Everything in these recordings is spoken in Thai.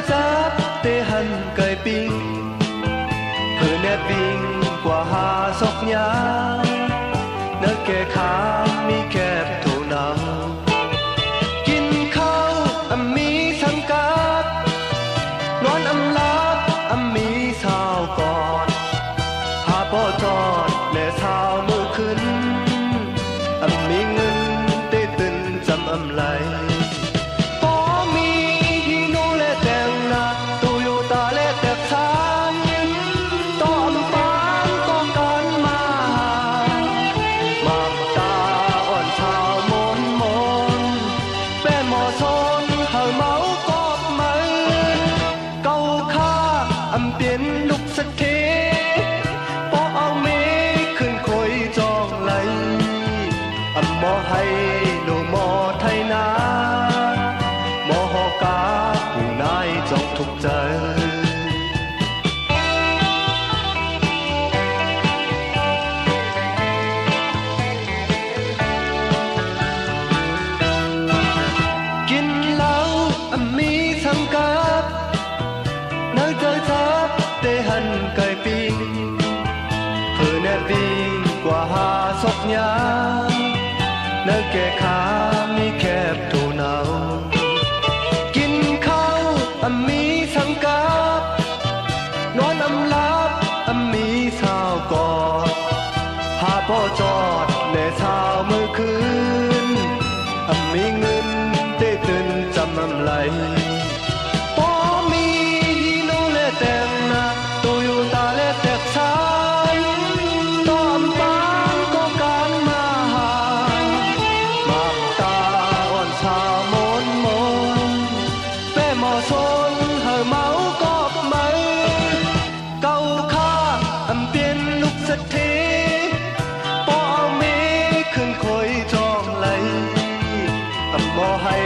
giáp tê hằn cài pin thử nét pin qua hà sóc nhá nơi kẻ khá mi kẹp thủ nàoกินข้าวมีสังกัดนอนลับมีสาวกอดหาพ่อจอดแม่สาวมือขึ้นมีเงินเต้ตื่นจำไหลป้อมีฮีโนและแต่งหน้าโตโยต้าและแต่ทานต้อมปานก็การมาตาอ่อนชาวมนแป้หมอซนเฮาเมากอบมือเก่าข้าเปลี่ยนลุกสักทีป้อเอาเมขึ้นคอยจองไหลหมอให้โลหมอไทยนาหมอหอกาผู้นายจองทุกใจกินเหล้ามีสังกัดเนื้อเจอจับเตหันไก่ปิ้งเพื่อแน่ปิ้งกว่าหาศพยาเนื้อแก่ขามีแคบถูหนาวกินข้าวมีสังกัดนอนลับมีสาวกอดหาพ่อจอดแม่สาวมือคืนมีเงินเต้ตื่นจำไหลป้อมีฮีโนและแต่งหน้าโตโยต้าและแต่ทานต้อมปานก็การมาตาอ่อนชาวมนแป้หมอซนเฮาเมากอบมือเก่าข้าเปลี่ยนลุกสักทีป้อเอาเมขึ้นคอยจองไหลหมอให้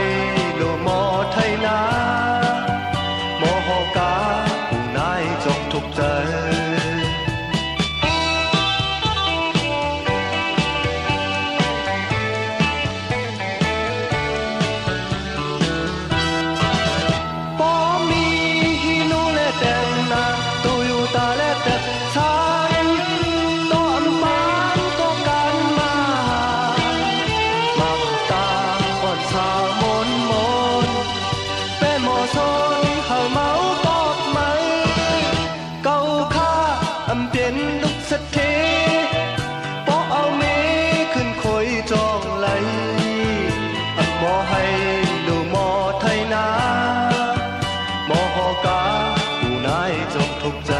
โลหมอไทยนาหมอหอกาผู้นายจงทุกใจป้อมีฮีโนและแต่งหน้าโตโยต้าและแต่ทานต้อมปานก็การมาตาอ่อนชาวมนแป้หมอซนเฮาเมากอบมือเก่าข้าเปลี่ยนลุกสักทีป้อเอาเมขึ้นคอยจองไหลหมอให้โลหมอไทยนาหมอหอกาผู้นายจงทุกใจ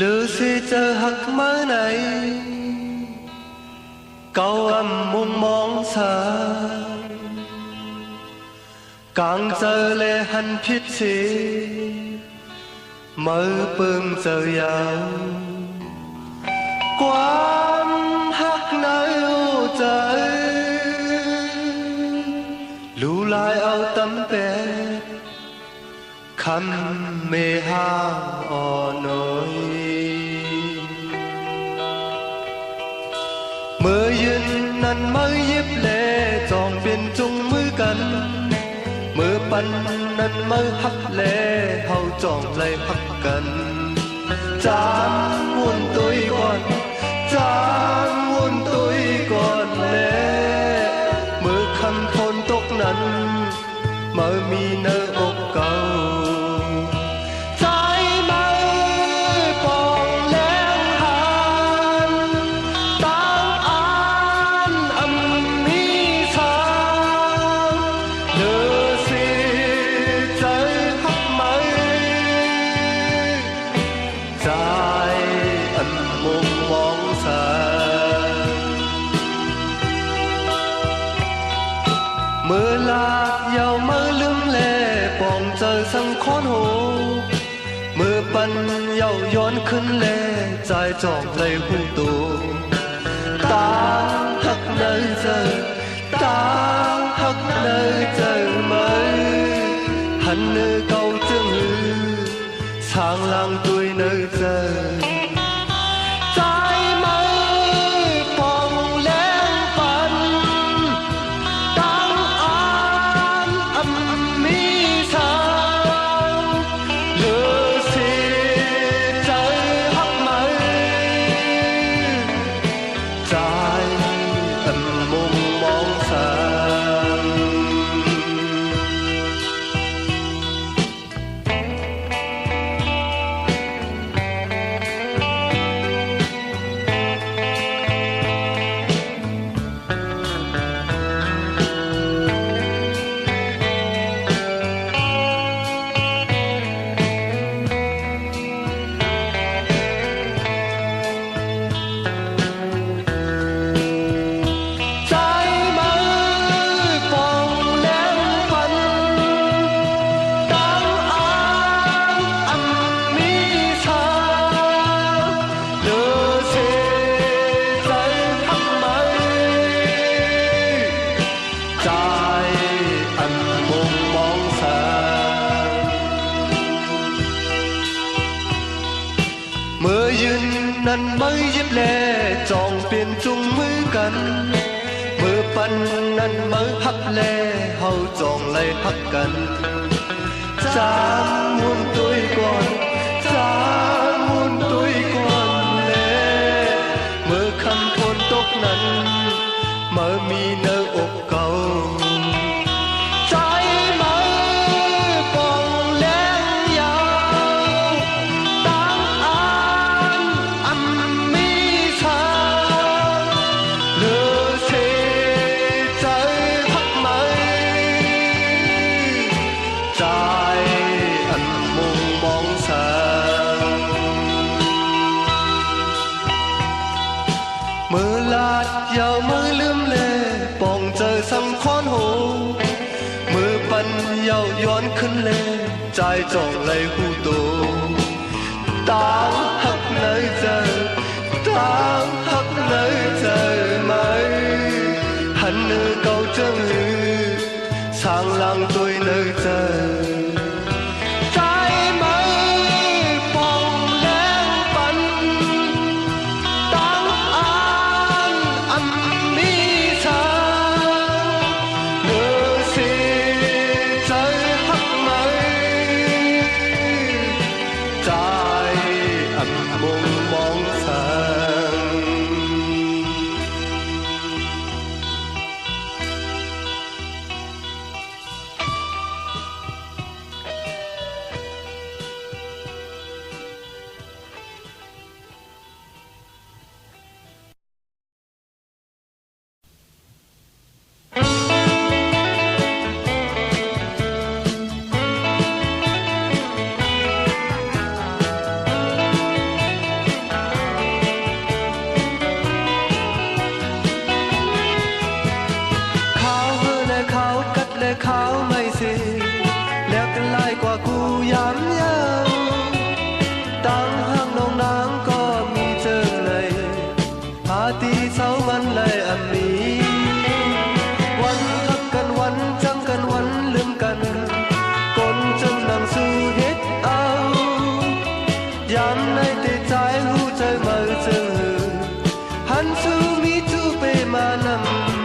หรือสิเจอหักเมื่อไหนเก่ามุมมองสากางเจอเลหันพิษสีมือปืมเจอยาวความหักในหัวใจลู่ลายเอาตำเป็ดคำเมหาอ่อนน้อยเมื่อยืนนั้นมือยิบเล่จองเป็นจุงมือกันมือปันนั้นมือหักเล่เฮาจองเลยหักกันจานวุ่นตุยก่อนจานวุ่นตุยก่อนเล่มือคำคนตกนั้นมือมีเนื้ออกเก่าใจมือปองแล้วหันตั้งอันมีทางเดือสิใจหักไหมใจมุมมองสายเมื่อลากยาวมือลืมเล่ปองเจอสังคอนหูมือปันเย้าย้อนขึ้นเล่ใจจอกเลยหุ่นตูตาหักในใจตาหั hắc nơi trời mới hắn nơi câu chương hư sáng lang tuổi nơi giờ trái mới phòng lén phận tăng an âm mi sao lừa xì trời hắc mới trái âm mông mong xa mưaยืนนั้นไม่ยิบแลจองเปลี่ยนจุงมือกันมือปันนั้นมือหักแลเฮาจองเลยหักกันจามมุนตุยก่อนจามมุนตุยก่อนแลมือคำฝนตกนั้นมือมีเนื้ออกเก่าใจมือปองแรงยาวตั้งอามือลาดยาวมือลืมเล่ปองเจอสังคอนหูมือปันยาวย้อนขึ้นเล่ใจจองเลยหูโตตามหักเนยเจอตามหักเนยเจอไหมหันเนื้อเก่าเจังหือสร้างลังตัวเนยเจอขาวไม่สิแล้วกันไล่กว่ากูยามยาวตั้งห้างน้องนางก็มีเจอในพาตีเสามันเลยอันมีวันทักกันวันจังกันวันลืมกันกลจนนั่งสู้เฮ็ดเอายามในแต่ใจหูใจมาเจอหันสู้มีจูเปมานำ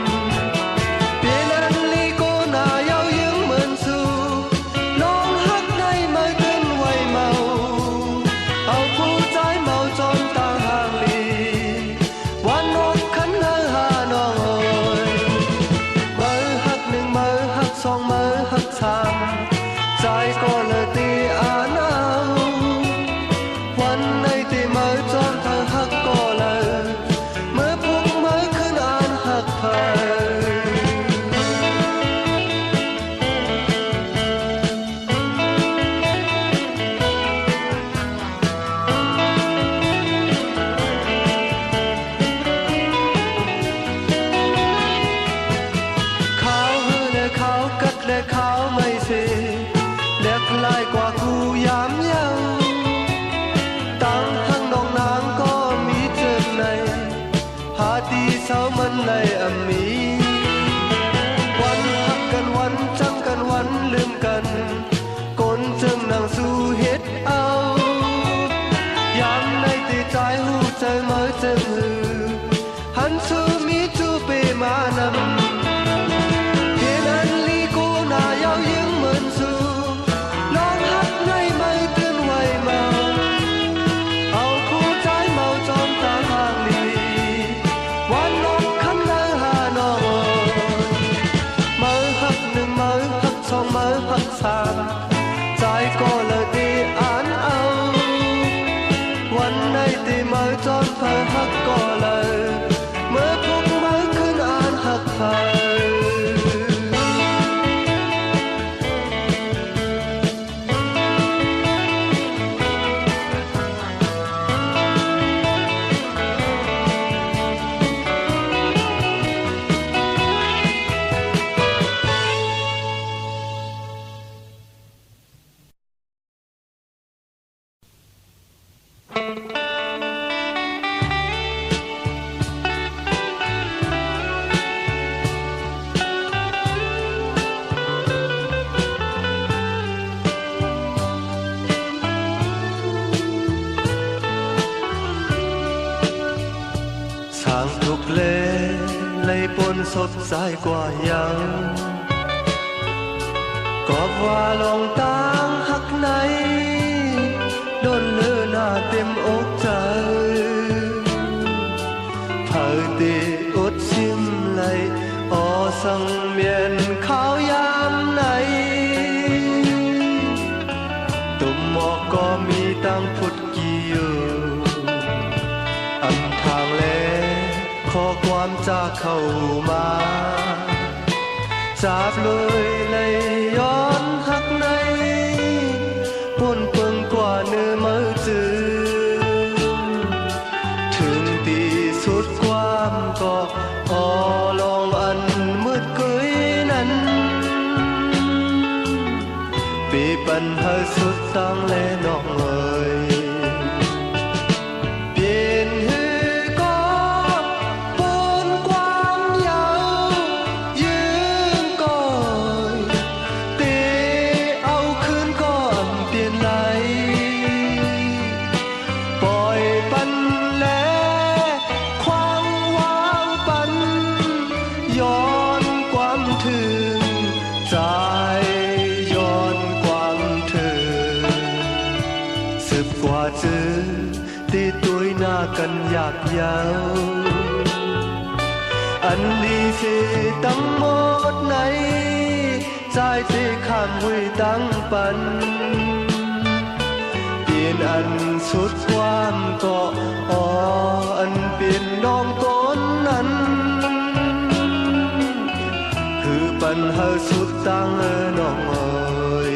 hàng trái có lời đi án âuวันในที่มือจอนเพอฮักก็เลยเมื่อพบมือขึ้นอ่านหักเพอsáng thục lê lấy bốn sốt dài qua nhau có qua lòng tang hắc này đôn lơ na tìm ốc trời phơi tì ốt chim lay o sang miền khao yam này tụm mò có mi tăng phút kiều âm thang lê ขอความจากเข้ามาจับเลยเลยย้อนหักในปนเปิงกว่าเนื้อมือจืดถึงที่สุดความก็ออลองอันมืดกุยนั้นปีปันหาสุดตั้งและน้องเอ๋ยที่ตุยหน้ากันอยากยาวอันลีสิตั้งหมดไหนใจที่ข้ามหุยตั้งปันเปลี่ยนอันสุดความก็อ๋ออันเปลี่ยนน้องต้นนั้นคือปัญหาสุดตั้งน้องเอ๋ย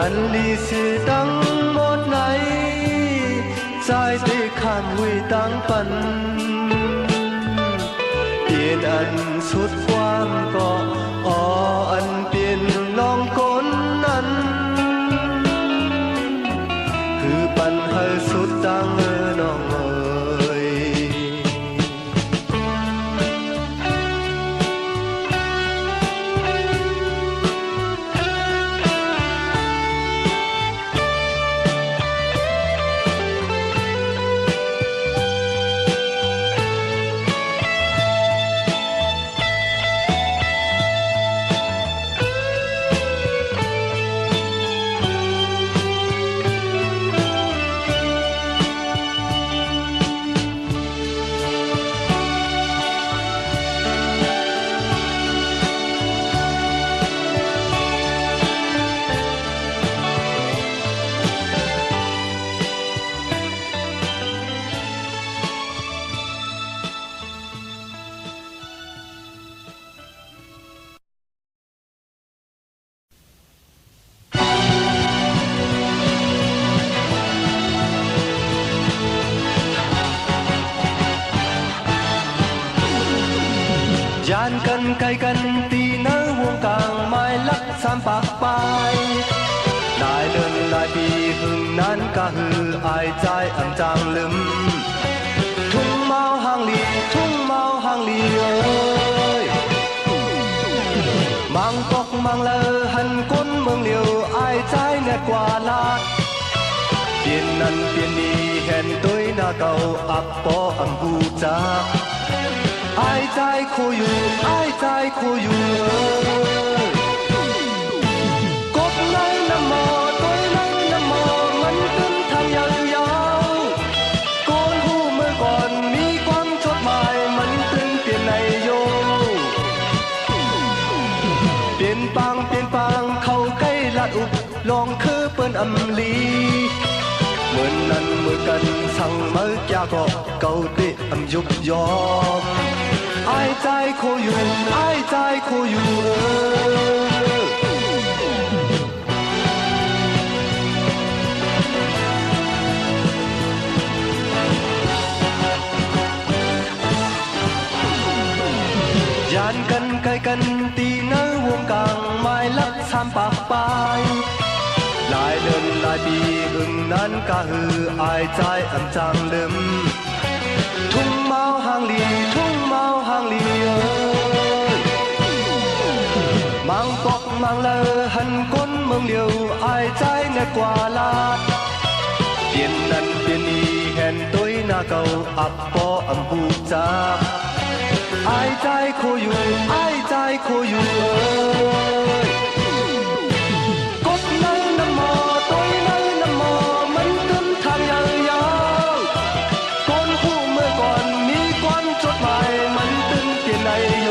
อันลีสิตั้งหมดไหนใจที่ข้ามหุยตั้งปันเปลี่ยนอันสุดความก็อ๋ออันเปลี่ยนลองคนนั้นคือปัญหาสุดตั้งน้องเอ๋ย เ านกันไกลกันตีเนื้อวงกลางไม้ลักสามปากปลายหลายเดือนหลายปีหึงนั้นก็หืออายใจอ่ำจางลืมทุ่งเมาห่างลีทุ่งเมาห่างลีเอ้ยมังปอกมังเลอหันก้นเมืองเหลียวอายใจแน่กว่าลาดเปลี่ยนนั้นเปลี่ยนนี้เห็นตัวหน้าเก่าอับปออัมบูจาอายใจโคอยู่อายใจโคอยู่กบในน้ำหมอตัวในน้ำหมอมันตึ้งทางยาวๆโกนหูเมื่อก่อนมีความจดหมายมันตึ้งเปลี่ยนในโยเปลี่ยนปางเข้าใกล้ลาดอุบลองคือเปิ้นอำลีเหมือนนั้นเหมือนกันสั่งเมื่อยาก็เกาติอำยุบยอมอายใจโคอยู่อายใจโคอยู่ยานกันไกลกันตีเนื้อวงกลางไม้ลักสามปากปลายหลายเดือนหลายปีอึงนั้นก็หืออายใจอ่ำจางลืมทุ่งเมาห่างลีทุ่งเมาห่างลีเอ้ยมังปอกมังเลอหันก้นเมืองเดียวอายใจแน่กว่าลาดเปลี่ยนนั้นเปลี่ยนนี้เห็นตัวหน้าเก่าอับปออัมบูจาอายใจโคอยู่อายใจโคอยู่เอ้ยกบในน้ำหมอตัวในน้ำหมอมันขึ้นทางยาวๆก้นหูเมื่อก่อนมีความจดหมายมันตึงเปลี่ยนในโย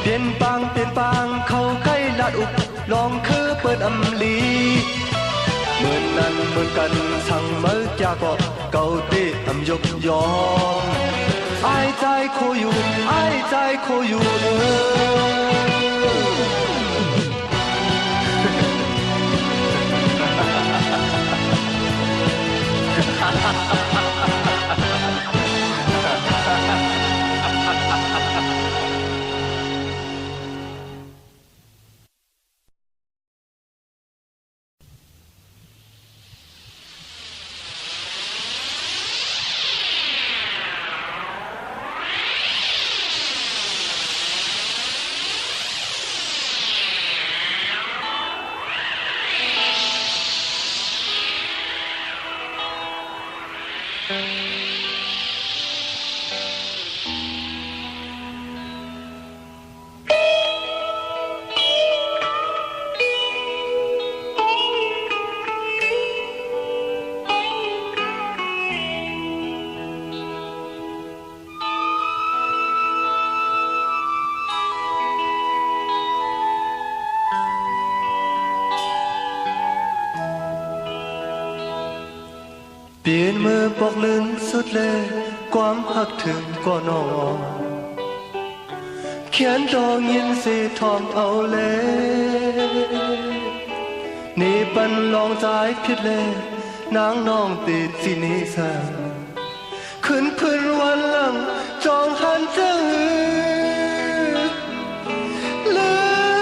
เปลี่ยนปางเข้าใกล้ลาดอุบลองคือเปิดอำลีเหมือนนั้นเหมือนกันสั่งเมื่อยาก็เกาติอำยกยอมอายใจโคอยู่อายใจโคอยู่เปลี่ยนมือบอกลืมสุดเลยความหักถึงก็นอนเขียนดองยินสีทองเอาเลยนี่ปันลองใจผิดเลยนางน้องติดสินิสาขึ้นพื้นวันหลังจองหันเจอลื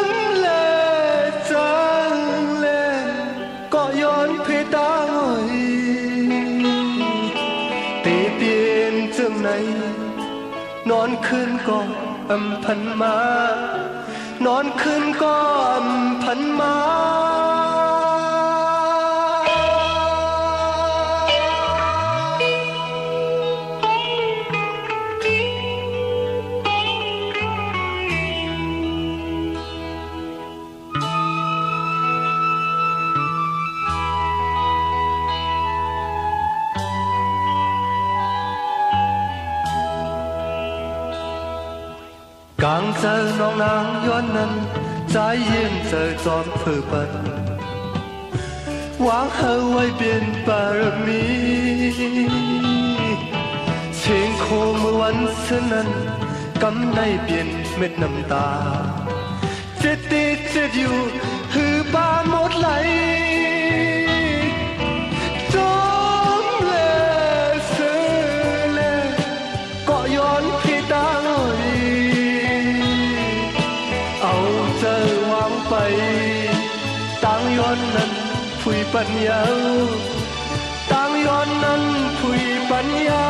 มเลยจังเลยก็ย้อนพิตาหอยนอนคืนก็อำพันมานอนคืนก็อำพันมา càng giờ nong nang yuan nan trái yên giờ giọt phở bật quang hơ quay biển parami trên khô mưaวันsơn nan cắm nay biển mệt nằm ta chết tít chếtอยู่หือบ้านหมดไหลจมเลเสือเลเกาะย้อนพี่ต ปัญญาต่างย้อนนั้นผุยปัญญา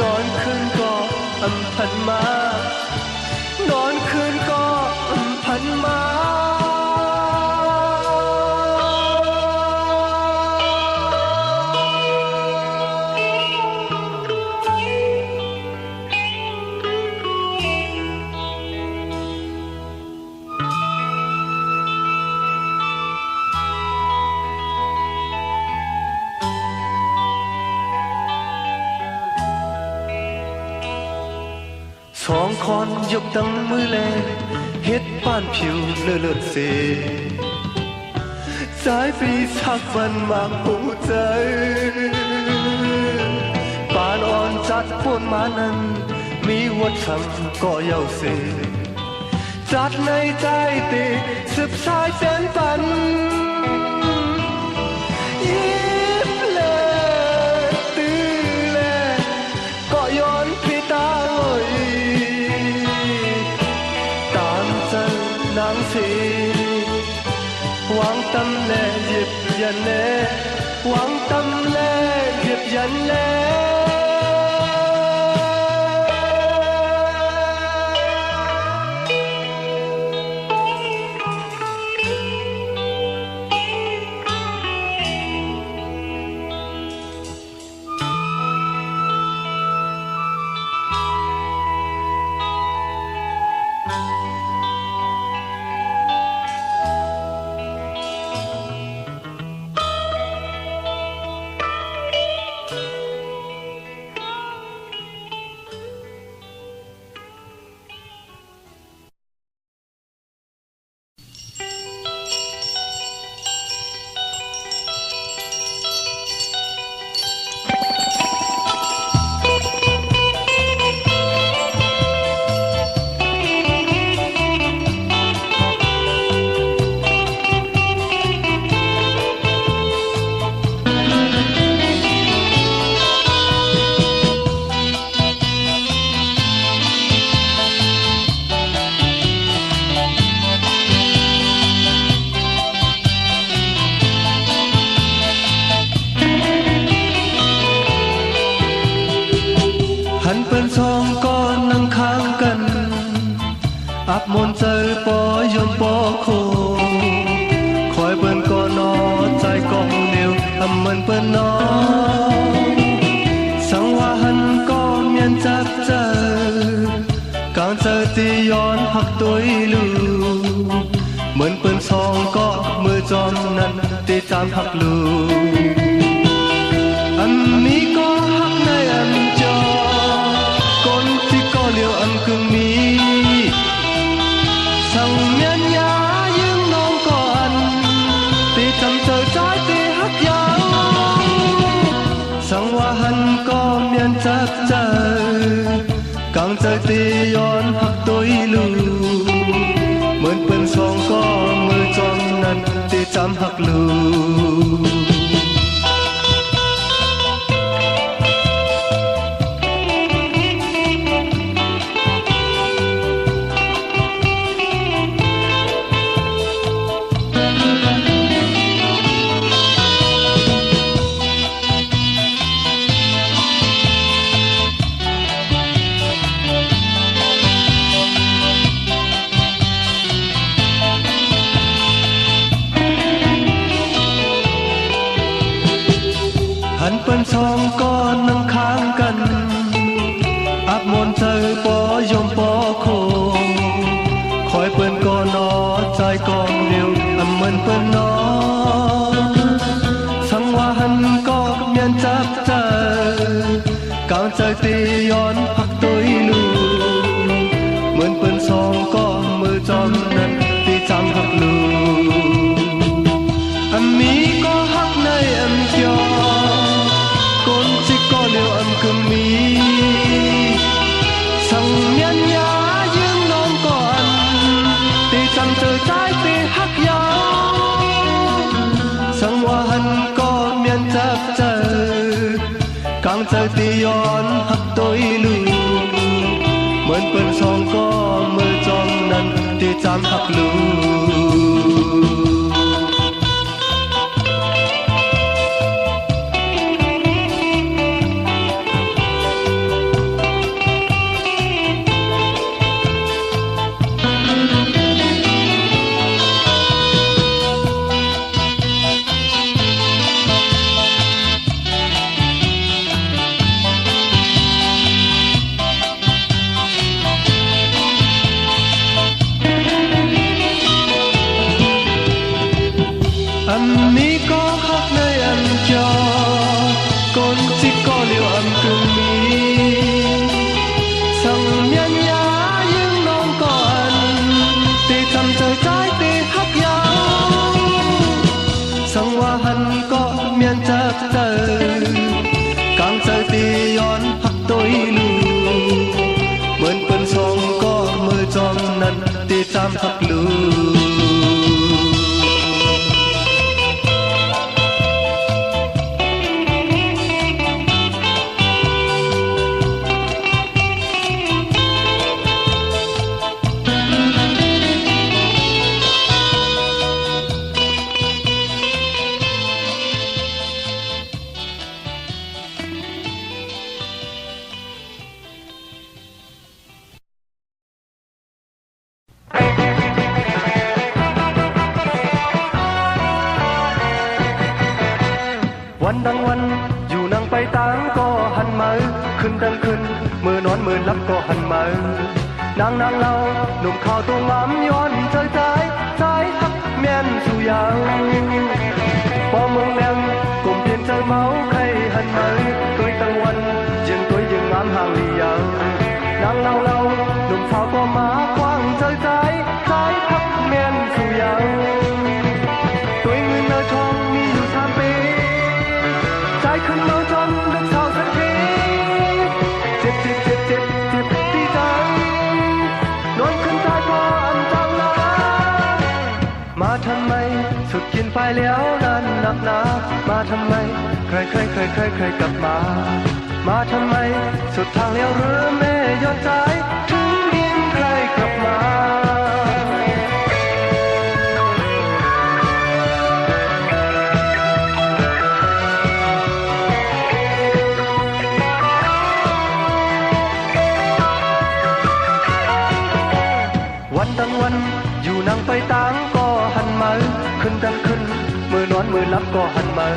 นอนคืนก็อำพันมานอนคืนก็อำพันมาสองคนยกตั้งมือแลเฮ็ดป้านผิวเลือดเสสายปีสักวันมาปูใจป่านอ่อนจัดปนมานั้นมีวัดคำก็เย้าเสจัดในใจตีสืบสายแสนปันยิ้มแลตื้อแลก็ย้อนพี่ตานางสีหวังตำแลหยิบยันแลหวังตำแลหยิบยันแลหันเป็นสองก้อนนั่งข้างกันอับมนใจปอยมปอโคคอยเปิ้นก็นอใจกองเดียวอำมันเปิ้นนอสังว่าหันก็เมียนจับเจอกางเจอที่ย้อนหักตัวลูเหมือนเปิ้นสองก็มือจอมนั้นตีตามหักลูอันนี้ก็หักในอันจอคนที่ก็เลี้ยวอันคึงมีสั่งเมียนยายืมน้องก่อนตีจำเจอใจตีหักยาวสั่งว่าหันก็เมียนจับเจอกางใจตีย้อนหักตัวลูเหมือนเป็นสองก็มือจอมนั้นตีจำหักลูหันเป็นสองก้อนนั่งข้างกันอับมนใจปอยมปอโคคอยเปิ้นก็นอใจกองเดียวอำมันเปิ้นนอสังว่าหันก็เมียนจับเจอกางใจตีย้อนหักตัวลูเห chăm chờ trái tê hắc dao sang hoa hân có miền chắc chờ càng chờ tì yon hắc tối lù mơn bơn song có mơ trong năn tê chăm hắc lù âm mi có khóc nơi âm cho con chỉ có liều âm cưng mi sang miên nhá nhưng non còn tê chăm trời trái tê hắc dao sang hoa hân có miên chắc chờ càng chờ tê yon hắc tối lù mơn bơn song có mơ trong năn tê chăm hắc lùวันดังวันอยู่นั่งไปตางก็หันมาขึ้นดังขึ้นมือนอนมือลับก็หันมานางเราหนุ่มข่าวตัวงามย้อนใจใจหักแม่นสู่ยาวพอเมืองแดงกลุ่มเพียนใจเมาใครหันมาตัวตั้งวันยังตัวยังงามห่างลียาวนางเราหนุ่มข่าวก็มากว้างใจหักแม่นสู่ยาวตัวเงินเนื้อทองมีอยู่3 ปีใจขึ้นเมาจนลึกเศร้าสักทีเจ็บที่ใจนอนขึ้นตายเพราะอันจังลามาทำไมสุดกินไปแล้วนั้นหนักหนามาทำไมใครกลับมาทำไมสุดทางแล้วหรือแม่ยอดใจถึงยิ่งใครกลับมาวันตั้งวันอยู่นั่งไปตางก็หันมาขึ้นดังขึ้นมือนอนมือลับก็หันมา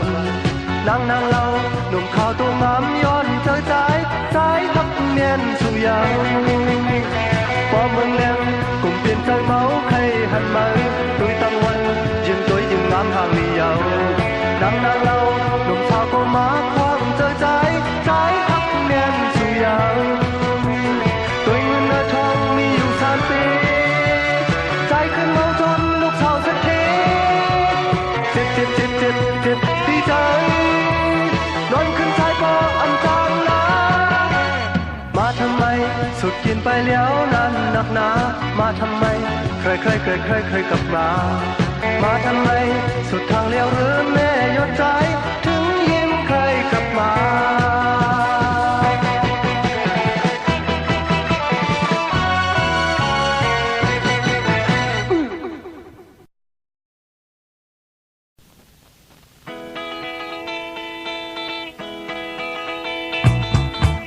นางเราหนุ่มข่าวตัวงามย้อนใจหักเมียนสู่ยาวพอเมืองแดงกลุ่มเปลี่ยนใจเมาใครหันมาตุยตั้งวันยืนตัวยังงามห่างลียาวนางเราหนุ่มข่าวก็มาความใจหักเมียนสู่ยาวตัวเงินเนื้อทองมีอยู่3 ปีใจขึ้นเมาจนลูกสาวสักทีเจ็บที่ใจนอนขึ้นชายก็อันจางลามาทำไมสุดกินไปแล้วนั้นหนักหนามาทำไมใครกลับมาทำไมสุดทางแล้วหรือแม่ยอดใจถึงยิ้มใครกลับมา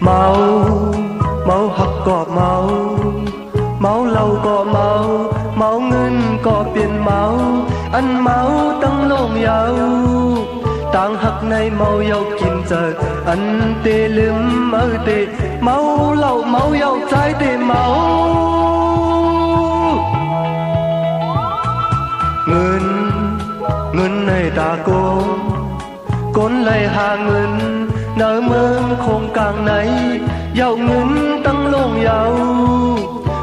เมาหักก็เมาเหล้าก็เมาเงินก็เปลี่ยนเมาอันเมาตั้งโลงยาวต่างหักในเมาเยากินเจออันเตลืมเตเมาเหล้าเมาเยาใจเตเมาเงินในตาโกนเลยหาเงินเนอเมืองคงกลางไหนเยาเงินตั้งโลงเยา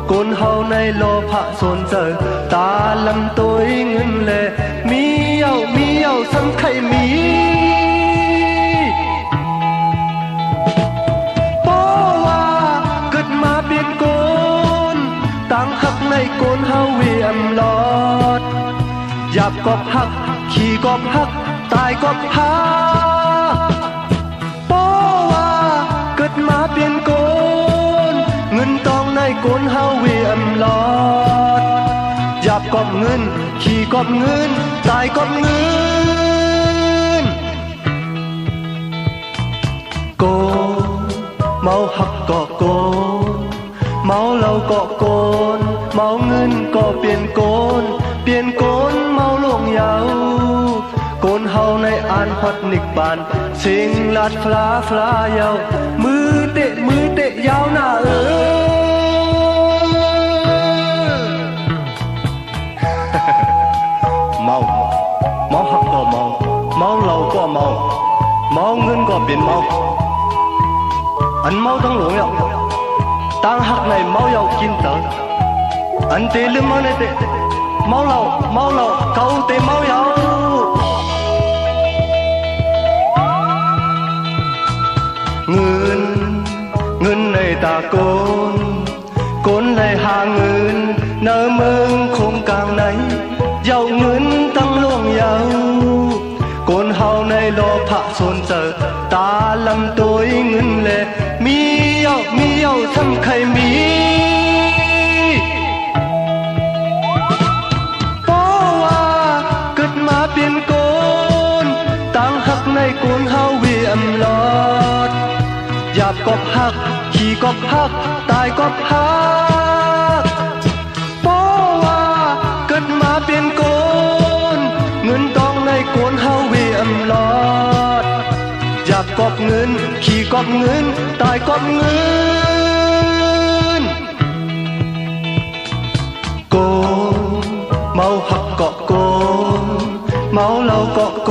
โกนเฮาในโลภะสนเจอตาลำตัวเงินแลมีเยาสังไข่มีเพราะว่าเกิดมาเปลี่ยนโกนต่างหักในโกนเฮาเวียมลอ หยาบก็พักขี่ก็พักตายก็พักเพราะว่าเกิดมาเปลี่ยนโกนเงินตองในโกนเฮาเวียมลอดหยาบก็เงินขี่ก็เงินตายก็เงินโกเมาหักก็โกเมาเหล้าก็โกนเมาเงินก็เปลี่ยนโกนเปลี่ยนโกนเมาลงยาวโกนเฮาในอ่านฮอดนิกบานเสียงลาดฟลาฟลายาวมือเตะยาวหน้าเมาหักก็เมาเหล้าก็เมาเงินก็เปลี่ยนเมาอันเมาต้องหลงยาวตั้งหักในเมาเหล้ากินเต๋ออันเตลืมเมาในเตเมาเหล้าเขาเตเมาเหล้าเงินในตาโกนในหาเงินเนอเมืองคงกลางไหนเย้าเงินตั้งล่วงยาวโกนเฮาในโลภะโซนเจอตาลำตัวเงินแลมีเย้าทำใครมีเพราะว่าเกิดมาเปลี่ยนโกนต่างหักในโกนเฮาเวียมลอดหยาบก็พักขี่ก็พักตายก็พักเพราะว่าเกิดมาเปลี่ยนโกนเงินตองในโกนเฮาเวียมลอดหยาบก็เงินขี่ก็เงินตายก็เงินโกนเมาหักก็โกนเมาเหล้าก็โก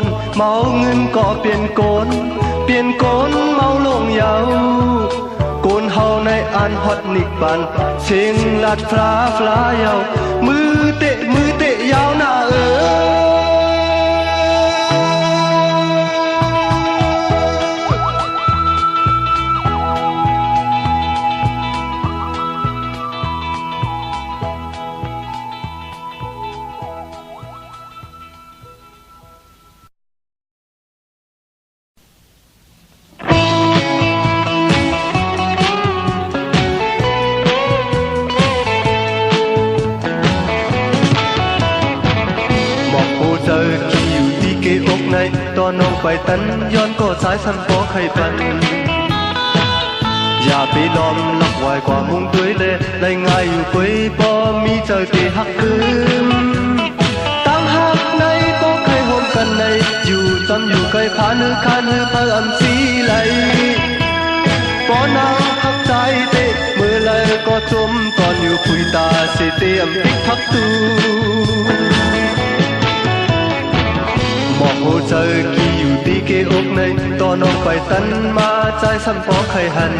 นเมาเงินก็เปลี่ยนโกนเมาลงยาวโกนเฮาในอ่านฮอดนิกบันเสียงลาดฟลายาวมือเตะยาวหน้าตอนน้องไปตันย้อนก็สายสันปอไข่ปันอย่าไปล้อมลักไว้กว่ามุงตุ้ยเลยได้ง่ายอยู่กุยปอมีเจอตีหักคืนตั้งหักในปอไข่ห่มกันในอยู่จำอยู่ไกลขานือเพิ่มสีไหลปอนางหักใจเตะมือเลยก็จมตอนอยู่คุยตาเสียเตียมปิกพักตูบอกโหเจอกี่อยู่ดีเกอกในตอนน้องไปตันมาใจสั่นปอไข่หัน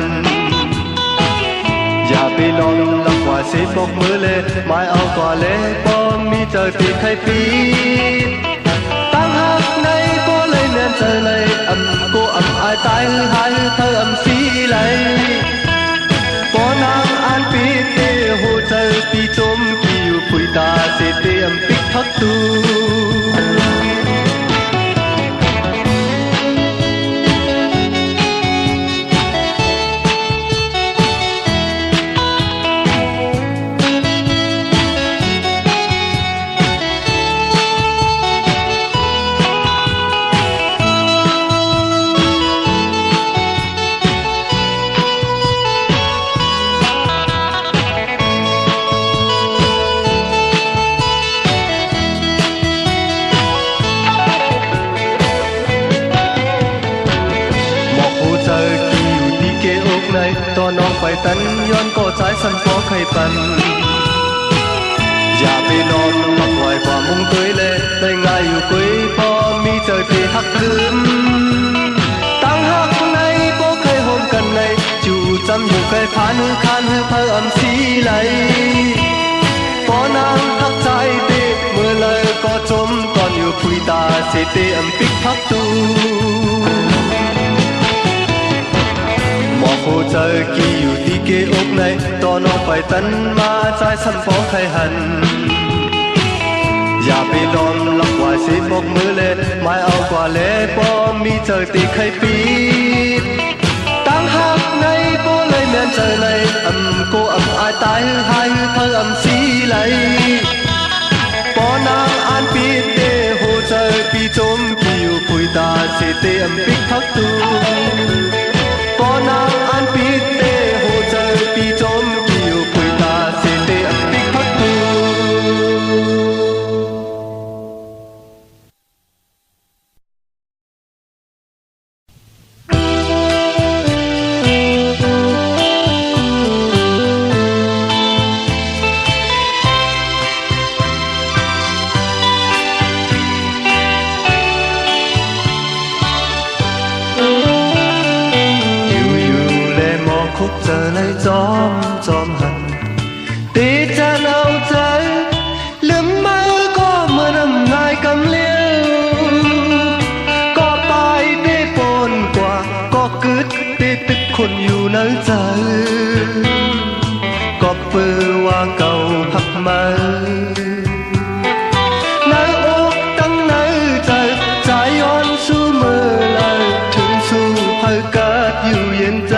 อย่าไปลองลักว่าสิปกมือเลยไม่เอากว่าเลยปอมีเจอตีไข่ปีตั้งหักในปอเลยเนียนเจอเลยกูอายตายหายเธอสีไหลปอนางอ่านปีเตโหเจอปีจมกี่อยู่คุยตาเสียเตียมปิกพักตูตอนน้องไปตันย้อนก็สายสันปอไข่ปันอย่าไปนอนมักไว้กว่ามุงตุ้ยเลยได้ง่ายอยู่กุยพอมีเจอที่หักคืนตั้งหักในปอไข่ห่มกันในจู่จำอยู่ไกลผ่านหือคานหือเพิ่มสีไหลปอนางหักใจเตะเมื่อเลยก็จมตอนอยู่คุยตาเสียเตะปิกพักตูบอกโหเจอกี่อยู่ที่เกอกในตอนน้องไปตันมาใจสั่นปอไข่หันอย่าไป สิบกมือเล่ไม่เอากว่าเล่ป้อมีเจอตีใครปีดตั้งหักในป้อเลยแม่นเจอเลยโกอายตายฮือหายฮือเธอสีไหลป้อนางอ่านปีดเตโหเจอปีจมกิวคุยตาสิเตปิกพักตูป้อนางอ่านปีดเตโหเจอปีจมกิวคุยตาสิเตปิกพักตูเจอเลยจอมหันตีจะเอาใจลืมมือก็เมื่อนำนายกำเลี้ยวก็ไปได้ปนกว่าก็กึดติดตึกคนอยู่ในใจก็เปื้อว่าเก่าหักมาในอกตั้งในใจใจย้อนสู้มือเลยถึงสู้ให้เกิดอยู่เย็นใจ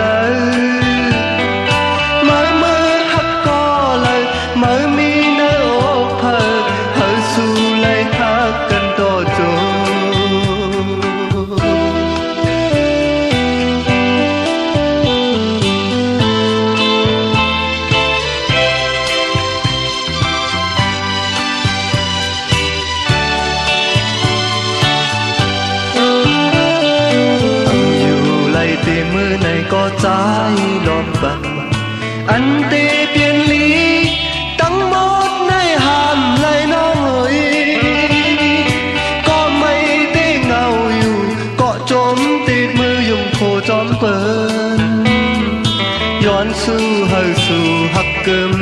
มือในก็ใจลมบังอันเตเปลี่ยนลีตั้งหมดในห้ามไหลน้องเอ๋ยก็ไม่ได้เงาอยู่ก็จมติดมือยุ่งโคจอมเปินย้อนสู้ให้สู้หักเกิม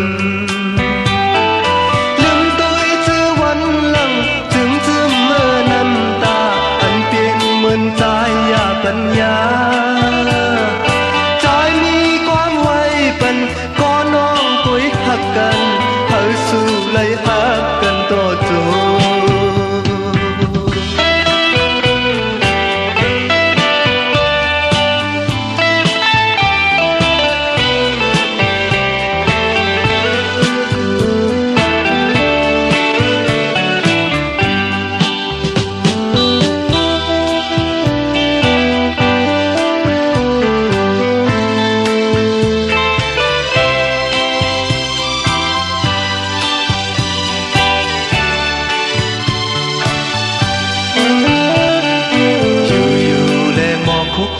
ลืมตัวชื่อวันหลังถึงชื่อเมื่อน้ำตาอันเปลี่ยนเหมือนใจยาปัญญาก็น้องกุยหักกันเฮาสู้เลยหักกันต่อจบ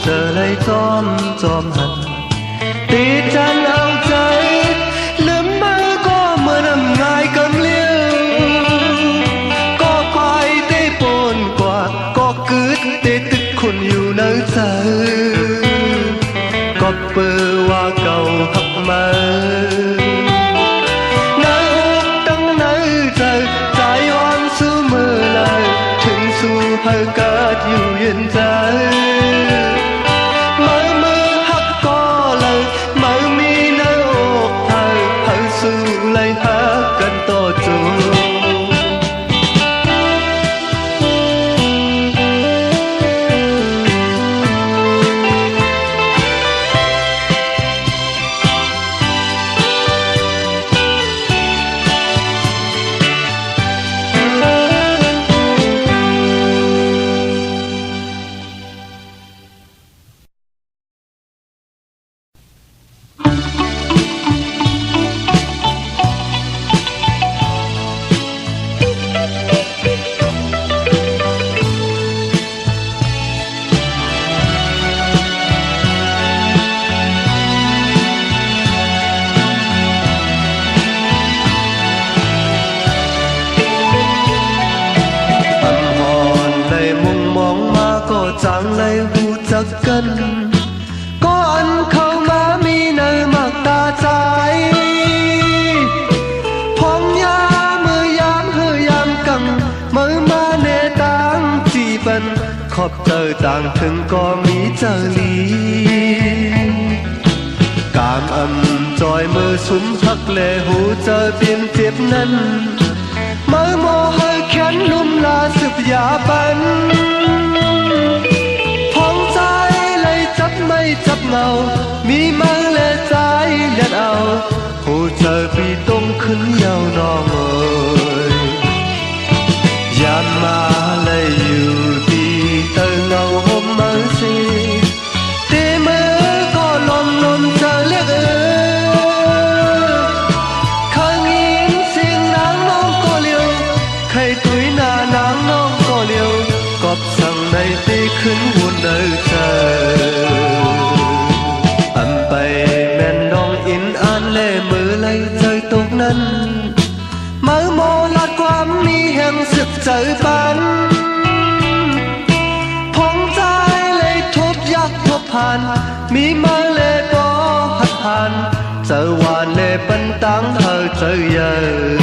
เจอเลยจอมหันตีจันเอาใจลืมมือก็เมื่อนำงายกำเลี้ยวก็ไปได้ปนกว่าก็กึดได้ตึกคนอยู่ในใจก็เปื้อว่าเก่าหักมาในอกตั้งในใจใจอ่อนสู้มือเลยถึงสู้ให้เกิดอยู่เย็นใจเลยหักกันต่อจบจางเลยหูจักกันก็อันเข้ามามีในหมักตาใจพองยามือยามเฮยามกังมือมาเนตังจีบันขอบเจอต่างถึงก็มีเจอลีกามจอยมือสุมพักเลหูเจอเปลี่ยนเจ็บนั้นมือโมให้แขนลุ่มลาสืบ giả bắn phong trái lấy chấp mây chấp ngầu mi mang lệ trái lẹt ảo hồ trời vì tông khấn nhau nọ mời giam mà lấy yêu đi tơ ngầu hôm mới gì tê mơ có lom lom chờ liếc khơi nghiến xiên nắng nong có liều khay túi nà nắng nong có liều cọp sang này tê khấn buồn đời chờ âm bay men đong in an lệ mơ lấy trời tốt nân mơ mô lát quám mi hẹn sức trời ban phong trái lấy thốt giác thốt hàn mi mơ lệ có hạt hàn giờ hoàn lệ bân táng thơ trời giờ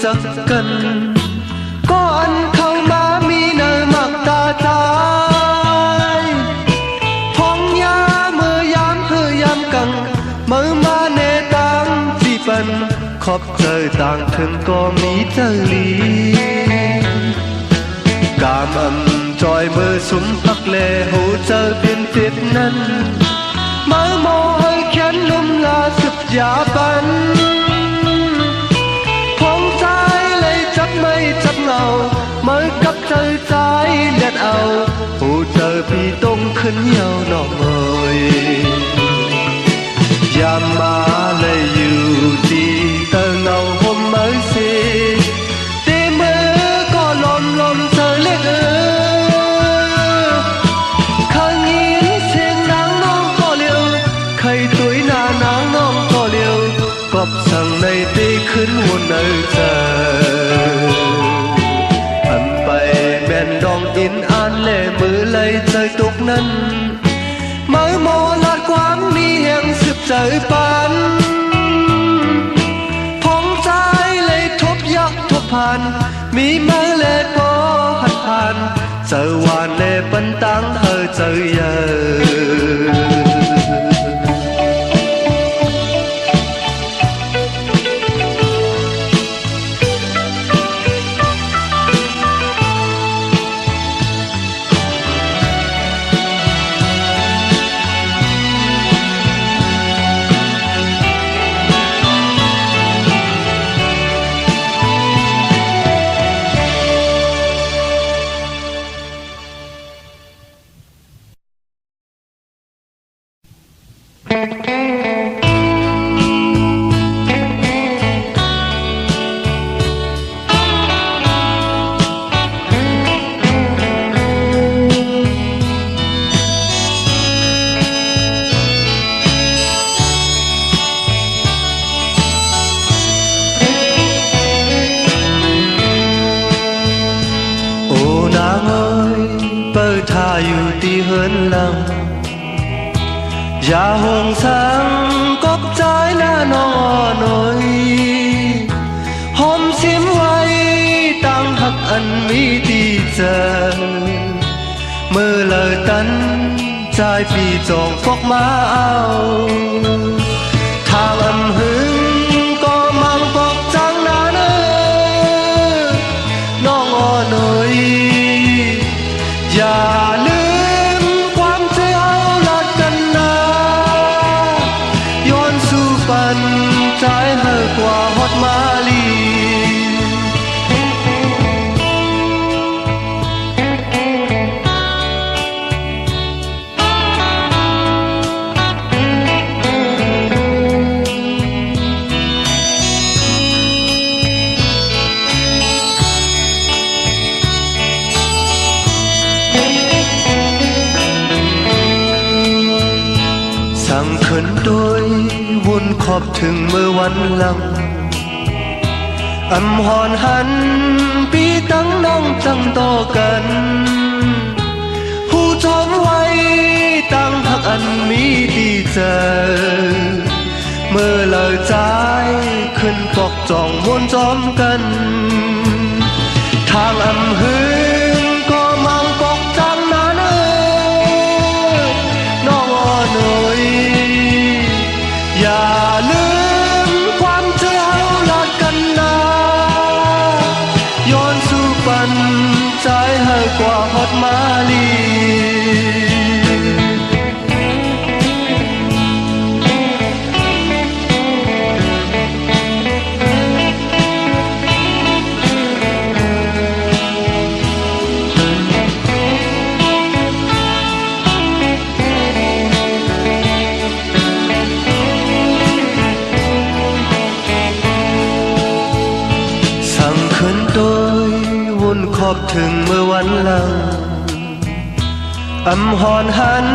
chắc cần có ăn không má mi nơi mặc ta trái phong nhá mưa dám hơi dám căng mơ má nê tăng chỉ phần khóc trời tàng thân có mi trời lý cảm ơn tròi mơ súng bắc lệ hỗ trợ biên tiết nân mơ mô hơi khen lung là sụp giả bắn mây chấp ngầu mới cấp trời trái lẹt ảo hồ trời vì tông khấn nhau nọ mời giam mà lấy yêu đi tơ ngầu hôm mới xì tê mơ có lom lom trời liếc khơi nghiến xiên nắng nong có liều khay túi nà nắng nong có liều cọp sang này tê khấn muôn nơi trời đong in an lệ mơ lấy trời tục nân mới mô lát quán mi hẹn sụp trời ban phong trái lấy thốt giác thốt hàn mi mơ lệ có hạt hàn giờ hoàn lệ bân táng thơ trời giờ Dạ hồng sáng cốc trái lá nọ nổi hôm xiêm hoay tăng hắc ân mi tì giờ mơ lời tấn trái phi tròn phóc má áo thang âm hứng có mang phóc trắng ná nơ nó ngọ nổi dạ trái hơi qua hót má ly sang khấn đôiวนขอบถึงเมื่อวันหลังอำหอนหันปีตั้งน้องจังต่อกันผู้ชม อันมีดีเจอเมื่อเราใจขึ้นปกจ้องมวนจอมกันทางอำหึงก็มังปกจังนั้นน้องอ่อนหน่อยอย่าลืมความเจ้ารักกันนะย้อนสู่ปันใจให้กว่าฮอดมาลีขอบถึงเมื่อวันหลังอำหอนหัน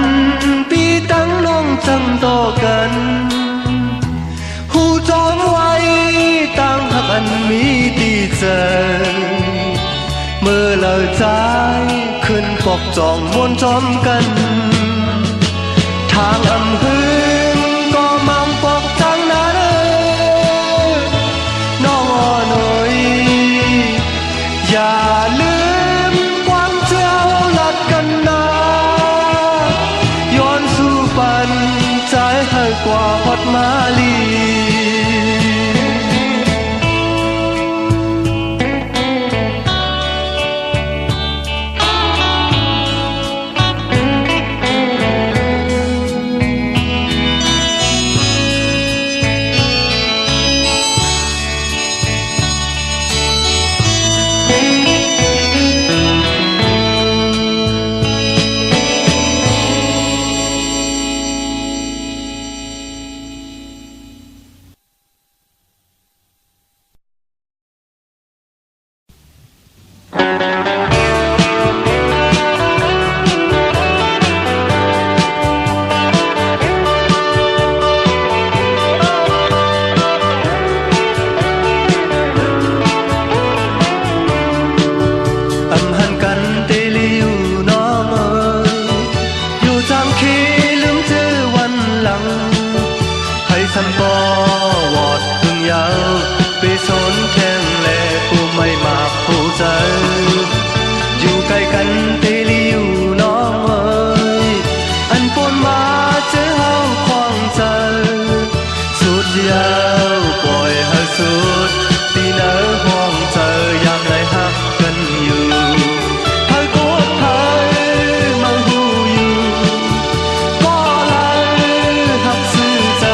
ปีตั้งน้องจังต่อกันหูจอมไว้ตั้งหักอันมีดีเจอเมื่อเราใจขึ้นปกจ้องมวนจอมกันทางอำหึงก็มังปกจังนั้นน้องอ่อนหน่อยอย่าลืมความเจ้ารักกันนะย้อนสู่ปันใจให้กว่าฮอดมาลีสันปอวอดถึงยาวไปสนแข่งแลผู้ไม่มาผู้ใจอยู่ใกล้กันเตลิวน้องเอ๋ยอันปนมาเจอเฮาคว้างใจสุดยาวปล่อยให้สุดตีเนื้อห้องเจอยามไรหักกันอยู่ไผ่กดไผ่มาหูอยู่ก็เลยหักซื่อใจ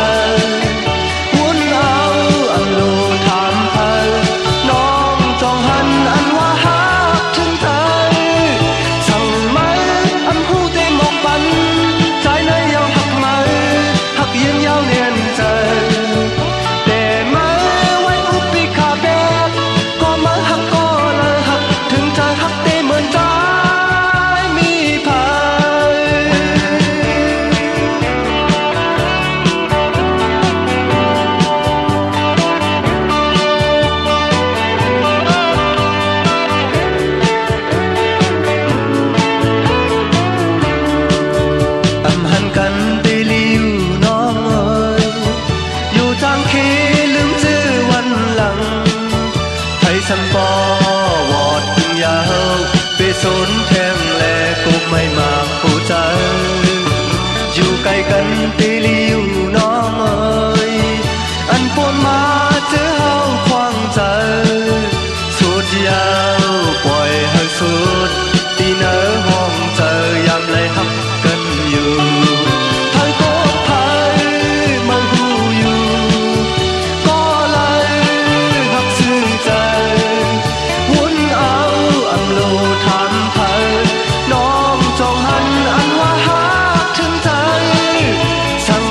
สันปอวอดถึงยาวไปสนแทงแลก็ไม่มาผู้ใจอยู่ใกล้กันตีลิวน้องเอ๋ยอันปนมาเจอเฮาคว้างใจสุดยาวปล่อยให้สุดตีเนื้อห้องเจอยามไรหักกันอยู่ไผ่ก็ไผ่มาหูอยู่ก็เลยหักซึ้งใจถามไผ่น้องจองหันอันว่าหักถึงใจสั่ง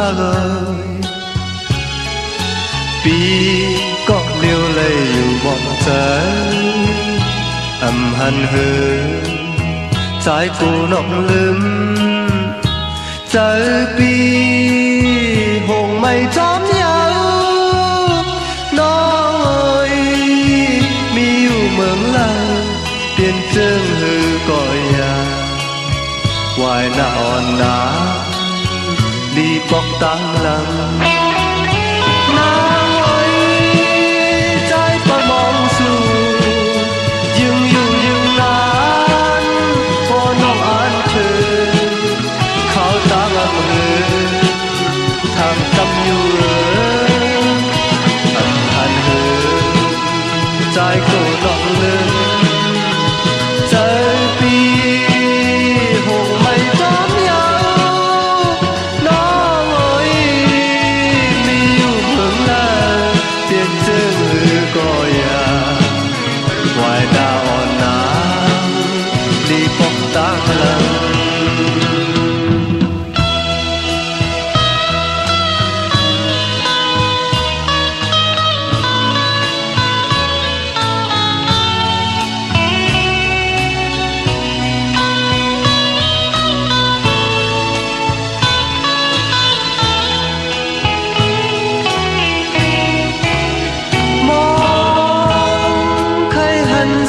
hà gơi bi có liêu lây dù mong trái âm hằn hư trái cô nọng lưng trái bi hồn mây chóm nhau nó ơi miêu mừng là tiền trương hư cõi nhà ngoài nào ná đi bọc tăng lăng nàng ơi trái bờ mong su dừng dù dừng nán có nông an thơ khảo ta ngâm hư thang tâm nhu âm hàn hư trái cổ nọng lưng trái bi hồn mây chóm nhau nó ơi miêu hương là tiền trương hư coi ngoài đào ná đi bọc tăng lăng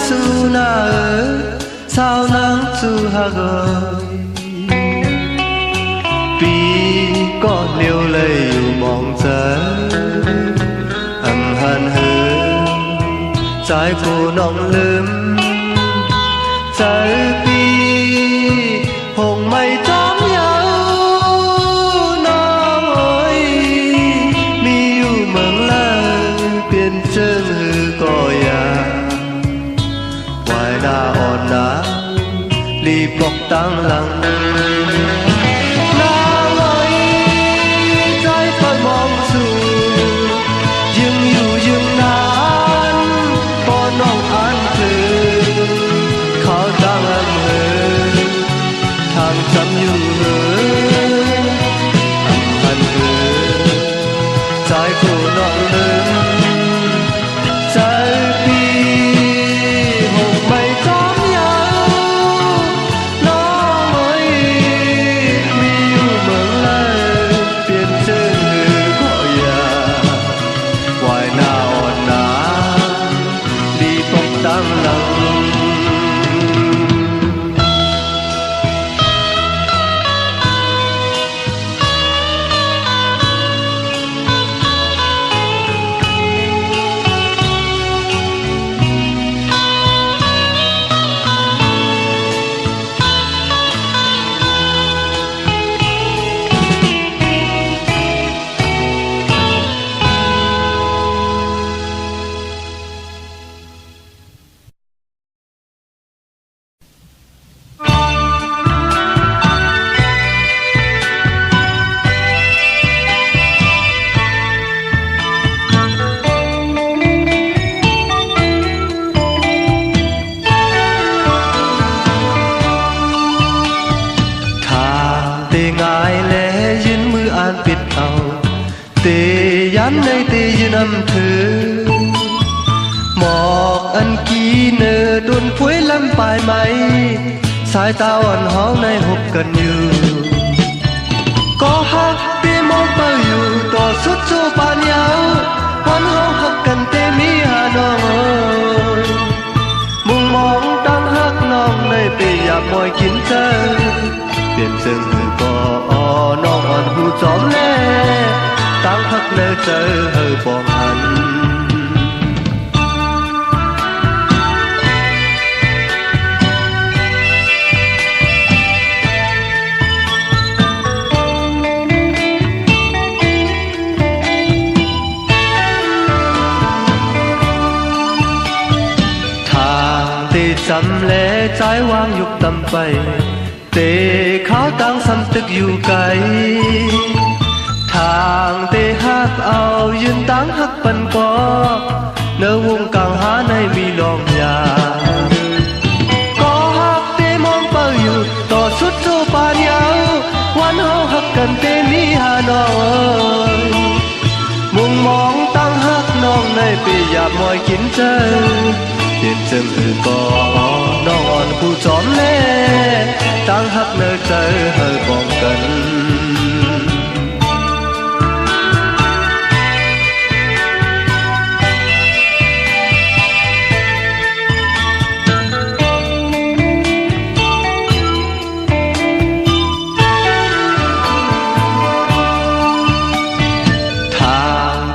su na sao nắng su ha gơi bi có liêu lây mong trái âm hàn hư trái cô nọng lưng trái bi hồng mây chóm nhau nó ơi miêu mừng là biển trơn hư coi na on na li bọc tăng lăng nàng ơi trái phơi mong dù dừng dù dừng nán có nông an thư khó tăng âm hư thang chăm nhu hư âm hàn hư trái cô nọng lưng trái tê dán nay tê dư năm thứ mọc ăn ký nơ đôn phối lâm bài máy sai tao ăn háo nay hộp cần như có hát tê mong bao dù tỏ suốt cho bàn nhau hoan háo hắc cần tê mi hà nội mùng mong đang hát nong nay tê dạp mọi kín chân tiền rừng có nong ăn hù chóm lê tăng hắc lê chơi hơi bom hẳn thang tê chăm lê trái hoang dục tâm bay tê kháo tăng xăm tức dù cay thang tê hát aoยืน tăng hắc bần có nơ vùng càng há này mi lòng nhà có hát tê mong bao dù tỏ suốt cho ba nhau hoan hô hắc กันเตมีหาน้องเอ้ยมุงมองตั้งฮักน้องในปีหยาบมอยกินใจเย็นจึงก่อน้องอ่อนผู้จอมแน่ตั้งฮักเนื้อใจเฮอบองกัน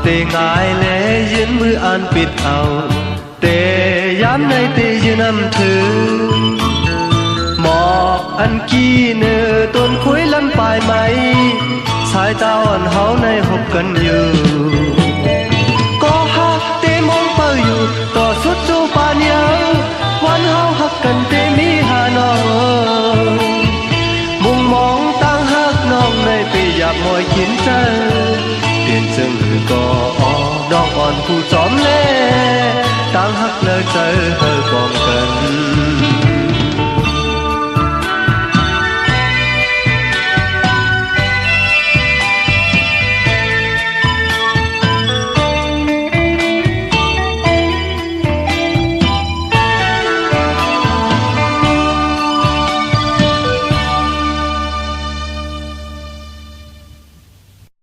เตงายแลยืนมืออ่านปิดเอาเตย้ำในเตยืนนำถือหมอกอันกี้เนื้อต้นคุยลำปลายไหมสายตาอ่อนเฮาในหบกันอยู่ก็ฮักเตมองเป้าอยู่ต่อสุดจูปานยาววันเฮาฮักกันเตมีหาน้องมุงมองตั้งฮักน้องในปีหยาบมอยกินใจเปลี่ยนจึงก็น้องอ่อนผู้จอมเล่ตั้งฮักเลิกใจเฮอกองกัน